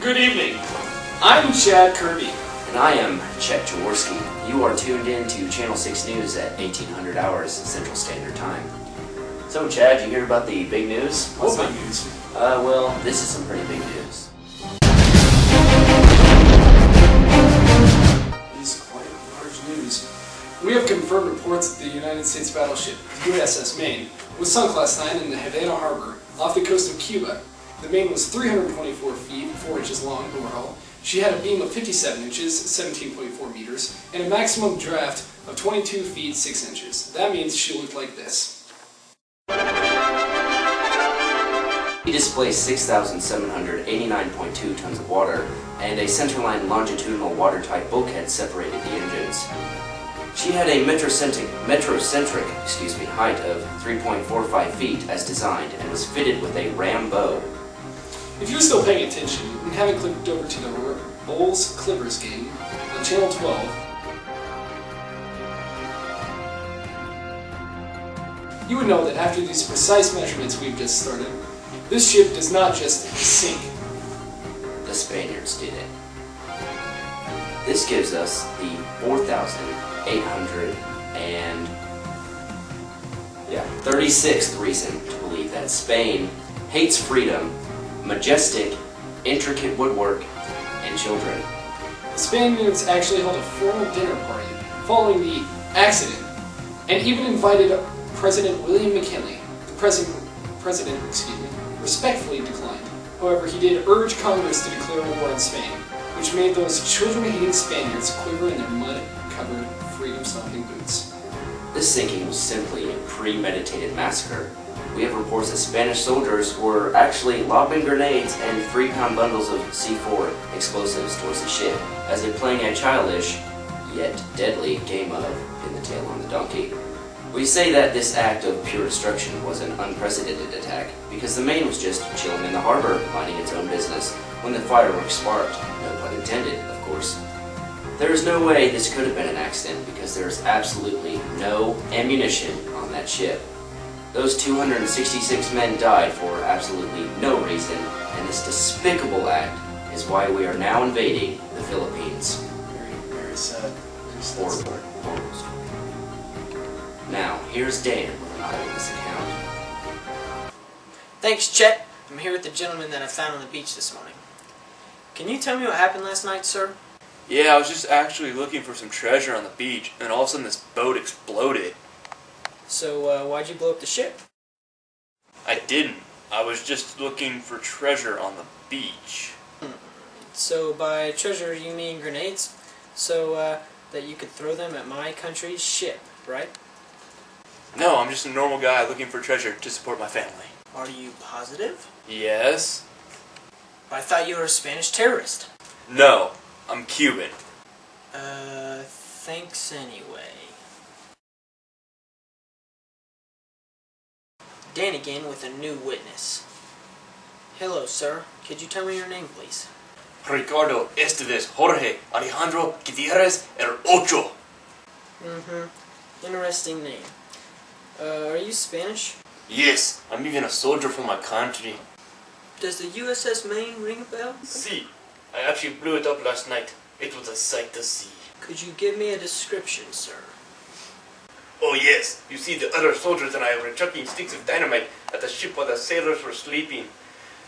Good evening. I'm Chad Kirby. And I am Chet Jaworski. You are tuned in to Channel 6 News at 1800 hours Central Standard Time. So, Chad, you hear about the big news? What's big news? Well, this is some pretty big news. It is quite large news. We have confirmed reports that the United States battleship, USS Maine, was sunk last night in the Havana Harbor off the coast of Cuba. The Maine was 324 feet, 4 inches long overall. She had a beam of 57 inches, 17.4 meters, and a maximum draft of 22 feet, 6 inches. That means she looked like this. She displaced 6,789.2 tons of water, and a centerline longitudinal watertight bulkhead separated the engines. She had a metrocentric height of 3.45 feet as designed, and was fitted with a ram bow. If you're still paying attention and haven't clicked over to the Bulls-Clippers game on Channel 12, you would know that after these precise measurements we've just started, this ship does not just sink. The Spaniards did it. This gives us the 4,836th reason to believe that Spain hates freedom, majestic, intricate woodwork, and children. The Spaniards actually held a formal dinner party following the accident, and even invited President William McKinley. The president, respectfully declined. However, he did urge Congress to declare war on Spain, which made those children-hating Spaniards quiver in their mud-covered, freedom-stomping boots. This sinking was simply a premeditated massacre. We have reports that Spanish soldiers were actually lobbing grenades and 3-pound bundles of C4 explosives towards the ship as they playing a childish, yet deadly game of Pin the Tail on the Donkey. We say that this act of pure destruction was an unprecedented attack because the Maine was just chilling in the harbor, minding its own business, when the fireworks sparked, no pun intended, of course. There is no way this could have been an accident because there is absolutely no ammunition on that ship. Those 266 men died for absolutely no reason, and this despicable act is why we are now invading the Philippines. Very sad. Horrible story. Now, here's Dan with an eyewitness account. Thanks, Chet. I'm here with the gentleman that I found on the beach this morning. Can you tell me what happened last night, sir? Yeah, I was just actually looking for some treasure on the beach, and all of a sudden this boat exploded. So, why'd you blow up the ship? I didn't. I was just looking for treasure on the beach. So, by treasure you mean grenades? So, that you could throw them at my country's ship, right? No, I'm just a normal guy looking for treasure to support my family. Are you positive? Yes? I thought you were a Spanish terrorist. No, I'm Cuban. Thanks anyway. Dan again with a new witness. Hello, sir. Could you tell me your name, please? Ricardo Esteves Jorge Alejandro Gutierrez El Ocho. Interesting name. Are you Spanish? Yes, I'm even a soldier for my country. Does the USS Maine ring a bell? See, I actually blew it up last night. It was a sight to see. Could you give me a description, sir? Oh yes, you see the other soldiers and I were chucking sticks of dynamite at the ship while the sailors were sleeping.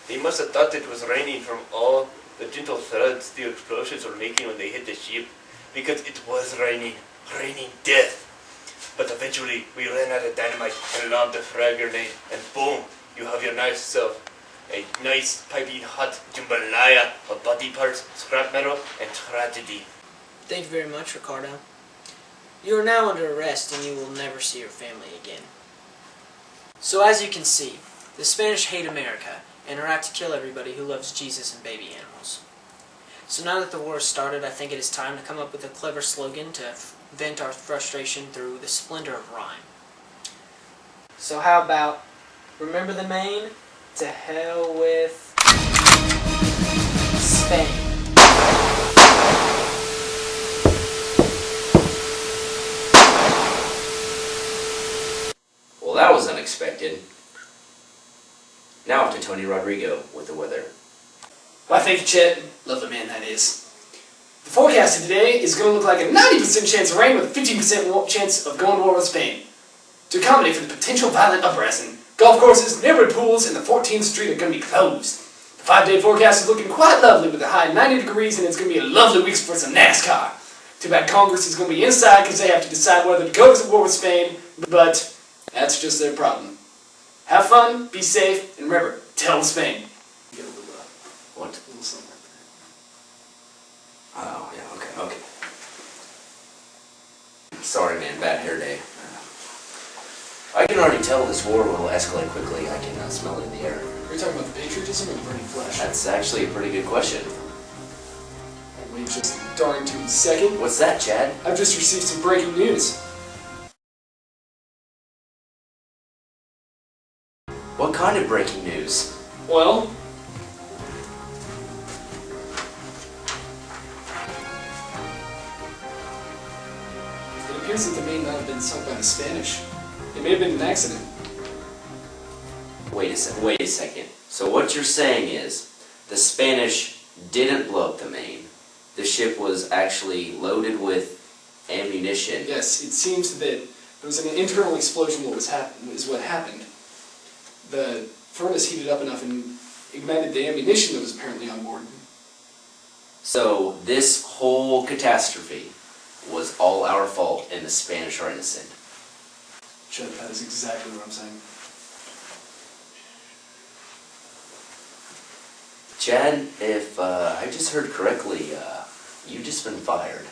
They must have thought it was raining from all the gentle thuds the explosions were making when they hit the ship, because it was raining death. But eventually we ran out of dynamite and lobbed a frag grenade, and boom, you have your nice self. A nice piping hot jambalaya of body parts, scrap metal, and tragedy. Thank you very much, Ricardo. You are now under arrest and you will never see your family again. So as you can see, the Spanish hate America and are out to kill everybody who loves Jesus and baby animals. So now that the war has started, I think it is time to come up with a clever slogan to vent our frustration through the splendor of rhyme. So how about, remember the Maine? To hell with Spain. Well, that was unexpected. Now to Tony Rodrigo with the weather. Why, thank you, Chet. Lovely man that is. The forecast of today is going to look like a 90% chance of rain with a 15% chance of going to war with Spain. To accommodate for the potential violent uprising, golf courses, neighborhood pools, and the 14th Street are going to be closed. The 5-day forecast is looking quite lovely with a high of 90 degrees, and it's going to be a lovely week for some NASCAR. Too bad Congress is going to be inside because they have to decide whether to go to war with Spain, but that's just their problem. Have fun, be safe, and remember, tell Spain. Get a little, What? a little something like that. Oh, yeah, okay. Sorry, man, bad hair day. I can already tell this war will escalate quickly. I can smell it in the air. Are you talking about the patriotism or the burning flesh? That's actually a pretty good question. Wait just a darn 2 seconds. What's that, Chad? I've just received some breaking news. What kind of breaking news? Well, it appears that the Maine not have been sunk by the Spanish. It may have been an accident. Wait a second. So what you're saying is, the Spanish didn't blow up the Maine. The ship was actually loaded with ammunition. Yes, it seems that there was an internal explosion. Is what happened. The furnace heated up enough and ignited the ammunition that was apparently on board. So this whole catastrophe was all our fault, and the Spanish are innocent. Shut up, that is exactly what I'm saying. Chad, if I just heard correctly, you've just been fired.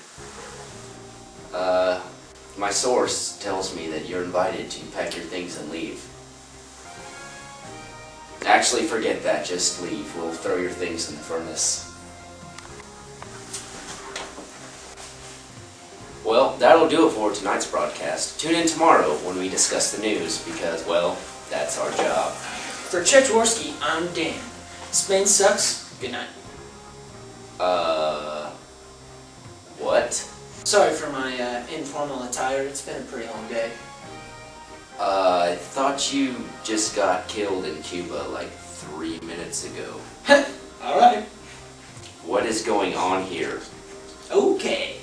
My source tells me that you're invited to pack your things and leave. Actually, forget that. Just leave. We'll throw your things in the furnace. Well, that'll do it for tonight's broadcast. Tune in tomorrow when we discuss the news because, well, that's our job. For Chet Jaworski, I'm Dan. Spain sucks. Good night. What? Sorry for my informal attire. It's been a pretty long day. I thought you just got killed in Cuba like 3 minutes ago. Alright. What is going on here? Okay.